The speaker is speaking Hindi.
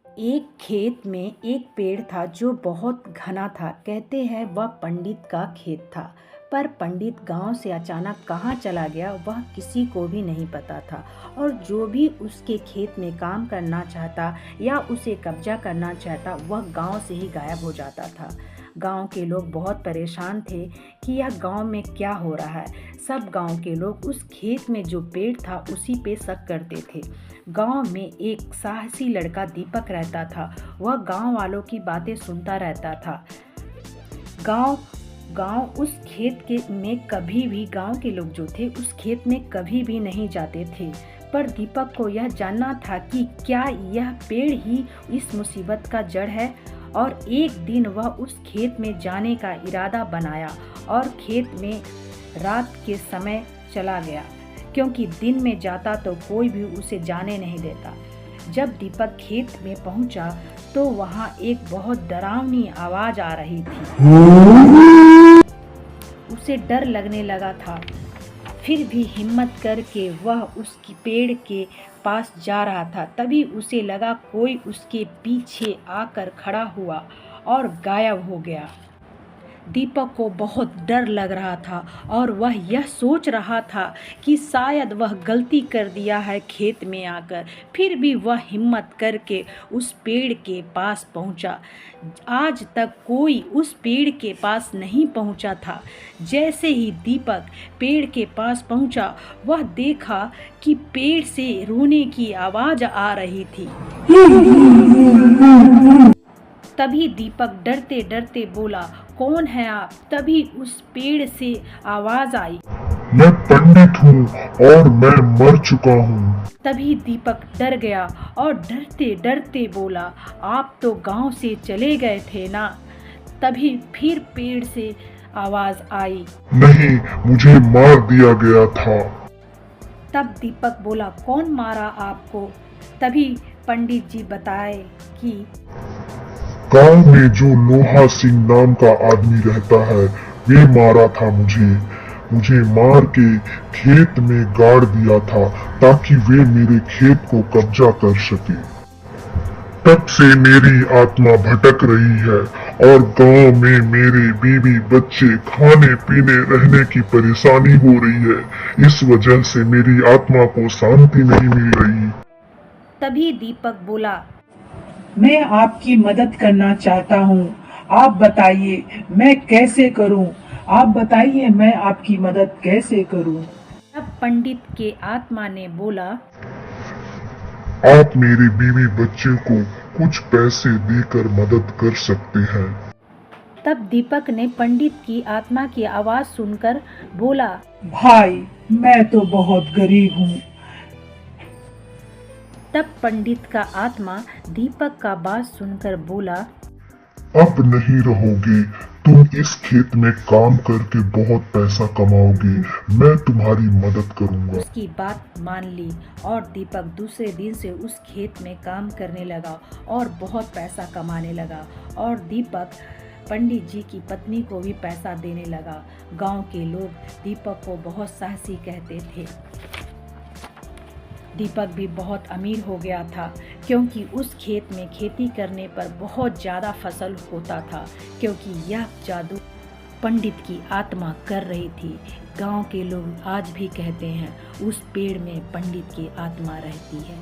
एक खेत में एक पेड़ था जो बहुत घना था। कहते हैं वह पंडित का खेत था। पर पंडित गांव से अचानक कहाँ चला गया वह किसी को भी नहीं पता था। और जो भी उसके खेत में काम करना चाहता या उसे कब्जा करना चाहता वह गांव से ही गायब हो जाता था। गांव के लोग बहुत परेशान थे कि यह गांव में क्या हो रहा है। सब गांव के लोग उस खेत में जो पेड़ था उसी पे शक करते थे। गांव में एक साहसी लड़का दीपक रहता था। वह गांव वालों की बातें सुनता रहता था। गांव उस खेत के में कभी भी गांव के लोग जो थे उस खेत में कभी भी नहीं जाते थे। पर दीपक को यह जानना था कि क्या यह पेड़ ही इस मुसीबत का जड़ है। और एक दिन वह उस खेत में जाने का इरादा बनाया और खेत में रात के समय चला गया, क्योंकि दिन में जाता तो कोई भी उसे जाने नहीं देता। जब दीपक खेत में पहुंचा तो वहां एक बहुत डरावनी आवाज आ रही थी। उसे डर लगने लगा था। फिर भी हिम्मत करके वह उसकी पेड़ के पास जा रहा था। तभी उसे लगा कोई उसके पीछे आकर खड़ा हुआ और गायब हो गया। दीपक को बहुत डर लग रहा था और वह यह सोच रहा था कि शायद वह गलती कर दिया है खेत में आकर। फिर भी वह हिम्मत करके उस पेड़ के पास पहुंचा। आज तक कोई उस पेड़ के पास नहीं पहुंचा था। जैसे ही दीपक पेड़ के पास पहुंचा वह देखा कि पेड़ से रोने की आवाज आ रही थी। तभी दीपक डरते डरते बोला, कौन है आप? तभी उस पेड़ से आवाज आई, मैं पंडित हूँ और मैं मर चुका हूँ। तभी दीपक डर गया और डरते डरते बोला, आप तो गांव से चले गए थे ना? तभी फिर पेड़ से आवाज आई, नहीं, मुझे मार दिया गया था। तब दीपक बोला, कौन मारा आपको? तभी पंडित जी बताए कि गांव में जो लोहा सिंह नाम का आदमी रहता है वे मारा था मुझे मार के खेत में गाड़ दिया था ताकि वे मेरे खेत को कब्जा कर सके। तब से मेरी आत्मा भटक रही है और गांव में मेरे बीवी बच्चे खाने पीने रहने की परेशानी हो रही है। इस वजह से मेरी आत्मा को शांति नहीं मिल रही। तभी दीपक बोला, मैं आपकी मदद करना चाहता हूँ। आप बताइए मैं कैसे करूँ? आप बताइए मैं आपकी मदद कैसे करूँ? तब पंडित के आत्मा ने बोला, आप मेरे बीवी बच्चे को कुछ पैसे देकर मदद कर सकते हैं। तब दीपक ने पंडित की आत्मा की आवाज सुनकर बोला, भाई मैं तो बहुत गरीब हूँ। तब पंडित का आत्मा दीपक का बात सुनकर बोला, अब नहीं रहोगे, तुम इस खेत में काम करके बहुत पैसा कमाओगे। मैं तुम्हारी मदद करूंगा। उसकी बात मान ली और दीपक दूसरे दिन से उस खेत में काम करने लगा और बहुत पैसा कमाने लगा। और दीपक पंडित जी की पत्नी को भी पैसा देने लगा। गांव के लोग दीपक को बहुत साहसी कहते थे। दीपक भी बहुत अमीर हो गया था, क्योंकि उस खेत में खेती करने पर बहुत ज़्यादा फसल होता था, क्योंकि यह जादू पंडित की आत्मा कर रही थी। गांव के लोग आज भी कहते हैं उस पेड़ में पंडित की आत्मा रहती है।